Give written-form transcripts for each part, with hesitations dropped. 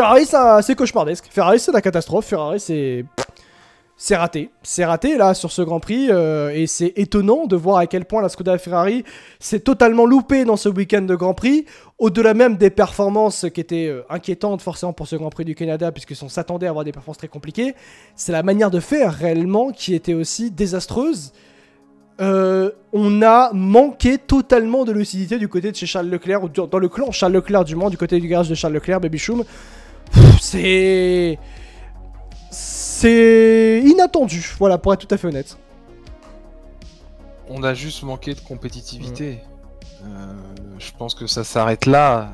Ferrari, c'est cauchemardesque. Ferrari, c'est la catastrophe. Ferrari, c'est raté. C'est raté, là, sur ce Grand Prix. Et c'est étonnant de voir à quel point la Skoda Ferrari s'est totalement loupée dans ce week-end de Grand Prix. Au-delà même des performances qui étaient inquiétantes, forcément, pour ce Grand Prix du Canada, puisqu'on s'attendait à avoir des performances très compliquées. C'est la manière de faire, réellement, qui était aussi désastreuse. On a manqué totalement de lucidité du côté de chez Charles Leclerc, ou dans le clan Charles Leclerc du Mans, du côté du garage de Charles Leclerc, Baby Choum. C'est inattendu, voilà, pour être tout à fait honnête. On a juste manqué de compétitivité. Je pense que ça s'arrête là.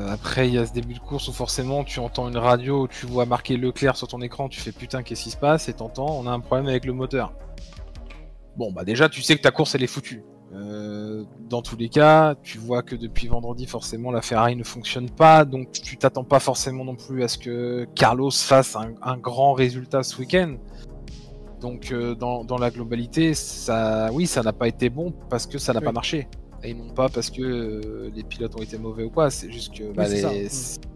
Après, il y a ce début de course où forcément tu entends une radio, tu vois marquer Leclerc sur ton écran, tu fais putain, qu'est-ce qui se passe, et t'entends, on a un problème avec le moteur. Bon, bah déjà, tu sais que ta course, elle est foutue. Dans tous les cas, tu vois que depuis vendredi, forcément, la Ferrari ne fonctionne pas, donc tu t'attends pas forcément non plus à ce que Carlos fasse un grand résultat ce week-end. Donc, dans la globalité, ça n'a pas été bon parce que ça n'a pas marché. Et non pas parce que les pilotes ont été mauvais ou quoi, c'est juste que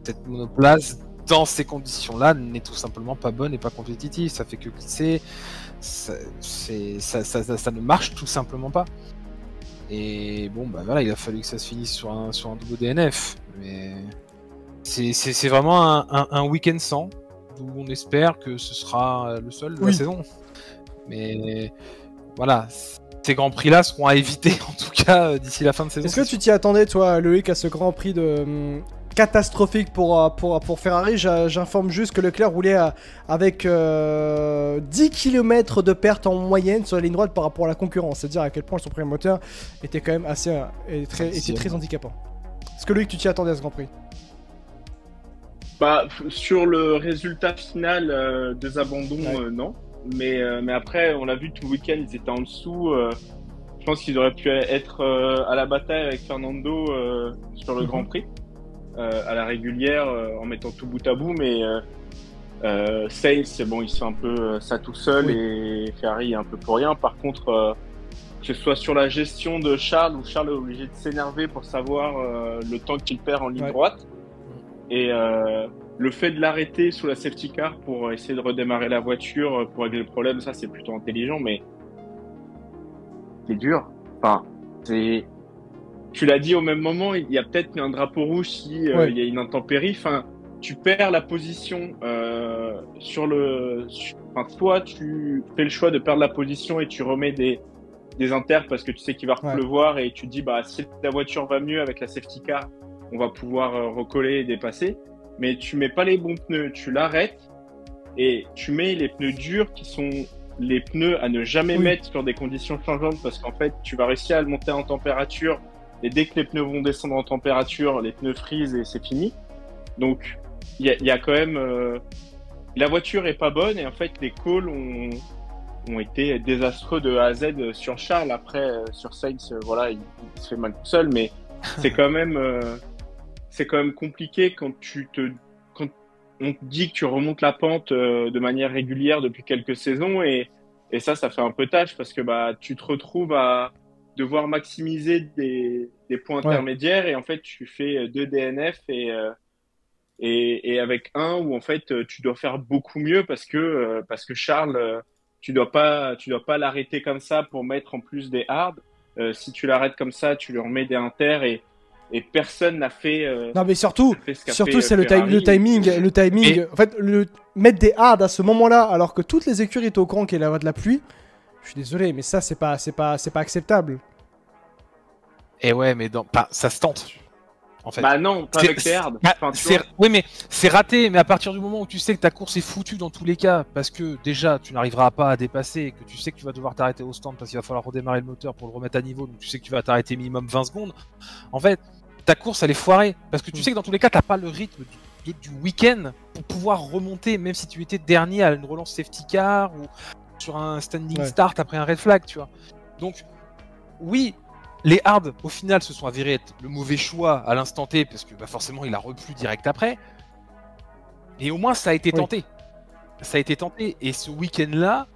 cette monoplace, dans ces conditions-là, n'est tout simplement pas bonne et pas compétitive. Ça fait que glisser, ça ne marche tout simplement pas. Et bon, bah voilà, il a fallu que ça se finisse sur un double DNF. Mais c'est vraiment un week-end sans, d'où on espère que ce sera le seul de la saison. Mais voilà, ces grands prix-là seront à éviter, en tout cas, d'ici la fin de saison. Est-ce que tu t'y attendais, toi, Loïc, à ce grand prix catastrophique pour Ferrari? J'informe juste que Leclerc roulait avec 10 km de perte en moyenne sur la ligne droite par rapport à la concurrence. C'est-à-dire à quel point son premier moteur était quand même était très handicapant. Est-ce que Loïc, tu t'y attendais à ce grand prix? Bah, sur le résultat final des abandons, non. Mais après, on l'a vu tout le week-end, ils étaient en dessous. Je pense qu'ils auraient pu être à la bataille avec Fernando sur le Grand Prix, à la régulière, en mettant tout bout à bout. Mais Sainz, bon, il se fait un peu ça tout seul et Ferrari un peu pour rien. Par contre, que ce soit sur la gestion de Charles, où Charles est obligé de s'énerver pour savoir le temps qu'il perd en ligne droite. Et le fait de l'arrêter sous la safety car pour essayer de redémarrer la voiture, pour régler le problème, ça c'est plutôt intelligent, mais c'est dur. Enfin, tu l'as dit au même moment, il y a peut-être un drapeau rouge si il y a une intempérie. Enfin, tu perds la position soit tu fais le choix de perdre la position et tu remets des inters parce que tu sais qu'il va pleuvoir et tu te dis bah si la voiture va mieux avec la safety car, on va pouvoir recoller et dépasser. Mais tu mets pas les bons pneus, tu l'arrêtes et tu mets les pneus durs qui sont les pneus à ne jamais mettre sur des conditions changeantes parce qu'en fait, tu vas réussir à le monter en température et dès que les pneus vont descendre en température, les pneus frisent et c'est fini. Donc, il y a quand même... la voiture est pas bonne et en fait, les calls ont été désastreux de A à Z sur Charles. Après, sur Sainz, voilà, il se fait mal tout seul, mais c'est quand même... c'est quand même compliqué quand on te dit que tu remontes la pente de manière régulière depuis quelques saisons et ça fait un peu tâche parce que bah tu te retrouves à devoir maximiser des points intermédiaires et en fait tu fais 2 DNF et avec un où en fait tu dois faire beaucoup mieux parce que Charles tu dois pas l'arrêter comme ça pour mettre en plus des hards. Si tu l'arrêtes comme ça, tu lui remets des inters et personne n'a fait. Non mais surtout c'est le timing. En fait, mettre des hards à ce moment-là, alors que toutes les écuries étaient au courant qu'il y avait de la pluie. Je suis désolé, mais ça c'est pas acceptable. Et ouais, mais ça se tente. En fait. Bah non, pas avec les hards. Oui, mais c'est raté. Mais à partir du moment où tu sais que ta course est foutue dans tous les cas, parce que déjà tu n'arriveras pas à dépasser, que tu sais que tu vas devoir t'arrêter au stand parce qu'il va falloir redémarrer le moteur pour le remettre à niveau, donc tu sais que tu vas t'arrêter minimum 20 secondes. En fait, ta course elle est foirée parce que tu sais que dans tous les cas t'as pas le rythme du week-end pour pouvoir remonter, même si tu étais dernier à une relance safety car ou sur un standing start après un red flag, tu vois. Donc oui. Les hards, au final, se sont avérés être le mauvais choix à l'instant T, parce que bah, forcément, il a replu direct après. Et au moins, ça a été tenté. Ça a été tenté. Et ce week-end-là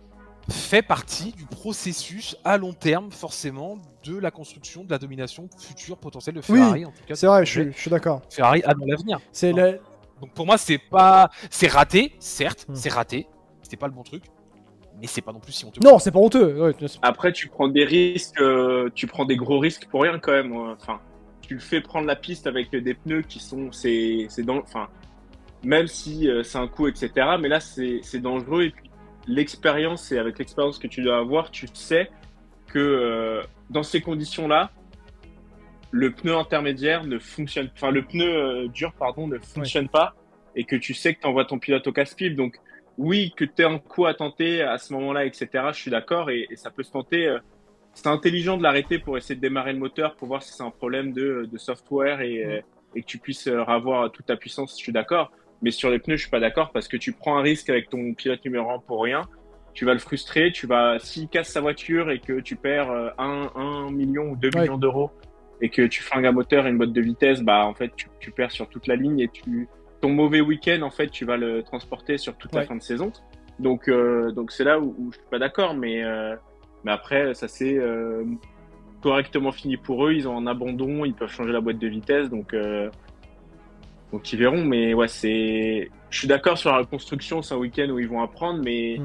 fait partie du processus à long terme, forcément, de la construction de la domination future potentielle de Ferrari. Oui, en tout cas, c'est vrai, je suis d'accord. Ferrari a dans l'avenir. Donc pour moi, c'est raté, certes, c'est raté. C'était pas le bon truc, mais c'est pas non plus si honteux. Non, c'est pas honteux. Ouais, après, tu prends des risques, tu prends des gros risques pour rien quand même. Enfin, tu le fais prendre la piste avec des pneus qui sont, enfin, même si c'est un coup, etc. Mais là, c'est dangereux. Et puis l'expérience, et avec l'expérience que tu dois avoir, tu sais que dans ces conditions-là, le pneu intermédiaire ne fonctionne, enfin le pneu dur, pardon, ne fonctionne pas, et que tu sais que tu envoies ton pilote au casse-pipe. Donc oui, que tu aies un coup à tenter à ce moment-là, etc. Je suis d'accord, et ça peut se tenter. C'est intelligent de l'arrêter pour essayer de démarrer le moteur, pour voir si c'est un problème de software et que tu puisses avoir toute ta puissance. Je suis d'accord. Mais sur les pneus, je suis pas d'accord, parce que tu prends un risque avec ton pilote numéro 1 pour rien. Tu vas le frustrer. S'il casse sa voiture et que tu perds 1 million ou 2 millions d'euros, et que tu flingues un moteur et une boîte de vitesse, bah en fait tu perds sur toute la ligne, et ton mauvais week-end, en fait, tu vas le transporter sur toute la fin de saison. Donc c'est là où je suis pas d'accord, mais après ça s'est correctement fini pour eux. Ils ont un abandon, ils peuvent changer la boîte de vitesse, donc ils verront. Mais ouais, je suis d'accord sur la reconstruction, c'est un week-end où ils vont apprendre, mais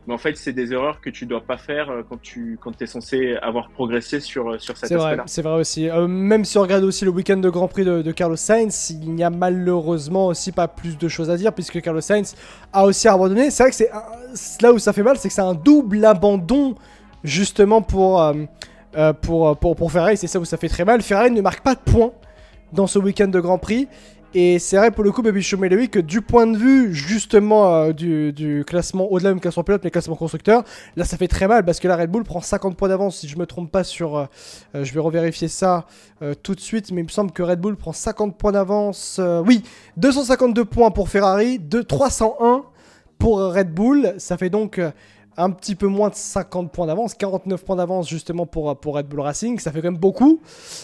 en fait, c'est des erreurs que tu dois pas faire quand tu es censé avoir progressé sur cet aspect-là. C'est vrai aussi. Même si on regarde aussi le week-end de Grand Prix de Carlos Sainz, il n'y a malheureusement aussi pas plus de choses à dire, puisque Carlos Sainz a aussi abandonné. C'est vrai que c'est là où ça fait mal, c'est que c'est un double abandon justement pour Ferrari. C'est ça où ça fait très mal. Ferrari ne marque pas de points dans ce week-end de Grand Prix. Et c'est vrai pour le coup, Baby Show que du point de vue justement du classement, au-delà même classement pilote, mais classement constructeur, là ça fait très mal, parce que la Red Bull prend 50 points d'avance, si je me trompe pas sur... je vais revérifier ça tout de suite, mais il me semble que Red Bull prend 50 points d'avance. Oui, 252 points pour Ferrari, 301 pour Red Bull, ça fait donc... un petit peu moins de 50 points d'avance, 49 points d'avance justement pour Red Bull Racing, ça fait quand même beaucoup,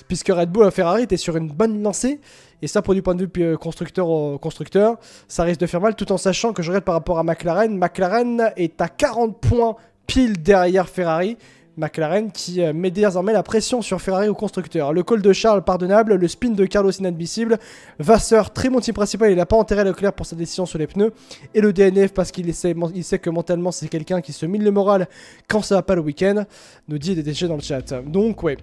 puisque Red Bull et Ferrari étaient sur une bonne lancée, et ça pour du point de vue constructeur, ça risque de faire mal, tout en sachant que je regarde par rapport à McLaren est à 40 points pile derrière Ferrari, McLaren qui met désormais la pression sur Ferrari au constructeur. Le call de Charles pardonnable, le spin de Carlos inadmissible, Vasseur très bon team principal, il n'a pas enterré Leclerc pour sa décision sur les pneus, et le DNF parce qu'il sait que mentalement c'est quelqu'un qui se mine le moral quand ça va pas le week-end, nous dit DDG dans le chat. Donc ouais,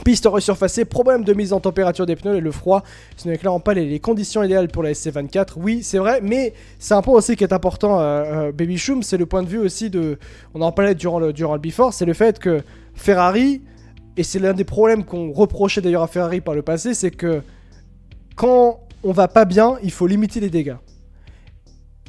piste resurfacée, problème de mise en température des pneus et le froid, ce n'est clairement pas les conditions idéales pour la SC24. Oui, c'est vrai, mais c'est un point aussi qui est important, Baby Choum, c'est le point de vue aussi de... On en parlait durant le Before, c'est le fait que Ferrari, et c'est l'un des problèmes qu'on reprochait d'ailleurs à Ferrari par le passé, c'est que quand on va pas bien, il faut limiter les dégâts.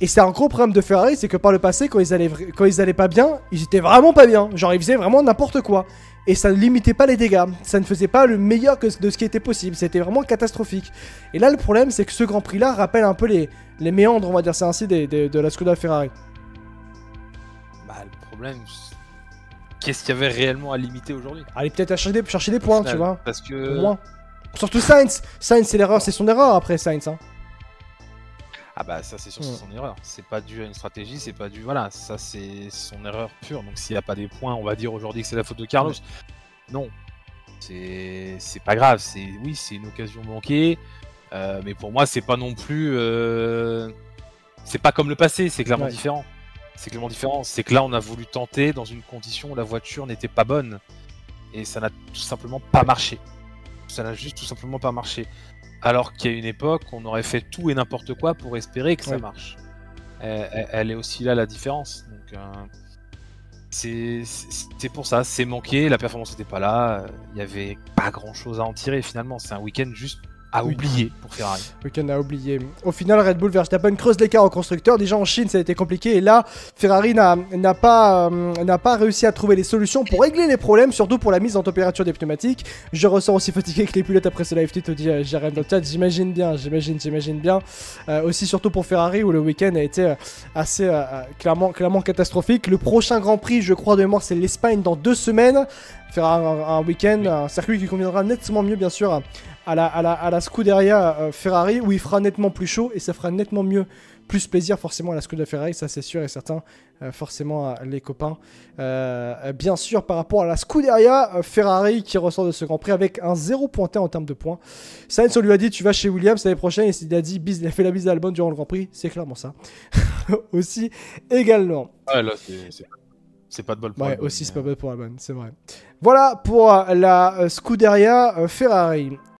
Et c'est un gros problème de Ferrari, c'est que par le passé, quand ils allaient pas bien, ils étaient vraiment pas bien. Genre, ils faisaient vraiment n'importe quoi. Et ça ne limitait pas les dégâts. Ça ne faisait pas le meilleur de ce qui était possible. C'était vraiment catastrophique. Et là, le problème, c'est que ce Grand Prix-là rappelle un peu les méandres, on va dire ça ainsi, de la Skoda Ferrari. Bah, le problème, qu'est-ce qu'il y avait réellement à limiter aujourd'hui? Allez, peut-être à chercher des points, tu vois. Parce que... Au moins. Surtout Sainz. Sainz, c'est son erreur après, Sainz. Hein. Ah bah ça c'est sûr, c'est son erreur. C'est pas dû à une stratégie, c'est pas dû... Voilà, ça c'est son erreur pure. Donc s'il n'y a pas des points, on va dire aujourd'hui que c'est la faute de Carlos. Non, c'est pas grave. Oui, c'est une occasion manquée. Mais pour moi, c'est pas non plus... C'est pas comme le passé, c'est clairement différent. C'est clairement différent. C'est que là, on a voulu tenter dans une condition où la voiture n'était pas bonne. Et ça n'a tout simplement pas marché. Ça n'a juste tout simplement pas marché. Alors qu'il y a une époque, on aurait fait tout et n'importe quoi pour espérer que ça marche. Elle est aussi là la différence. Donc c'est pour ça, c'est manqué, la performance n'était pas là, il n'y avait pas grand chose à en tirer finalement. C'est un week-end juste à oublier pour Ferrari. Week-end à oublier. Au final, Red Bull Verstappen creuse l'écart au constructeur. Déjà en Chine, ça a été compliqué. Et là, Ferrari n'a pas réussi à trouver les solutions pour régler les problèmes, surtout pour la mise en température des pneumatiques. Je ressens aussi fatigué que les pilotes après ce live tweet, dit Jérém dans le chat. J'imagine bien. Aussi surtout pour Ferrari où le week-end a été assez clairement catastrophique. Le prochain Grand Prix, je crois de mémoire, c'est l'Espagne dans 2 semaines. Faire un week-end, un circuit qui conviendra nettement mieux bien sûr à la Scuderia Ferrari où il fera nettement plus chaud et ça fera nettement mieux, plus plaisir forcément à la Scuderia Ferrari, ça c'est sûr et certain, forcément les copains. Bien sûr par rapport à la Scuderia Ferrari qui ressort de ce Grand Prix avec un 0 pointé en termes de points. Sainz, on lui a dit tu vas chez Williams l'année prochaine et il a dit il a fait la bise à Albon durant le Grand Prix, c'est clairement ça. Aussi également. Ouais, là c'est pas de bol pour Ouais, Albon, aussi c'est pas de bol pour Albon, c'est vrai. Voilà pour la Scuderia Ferrari.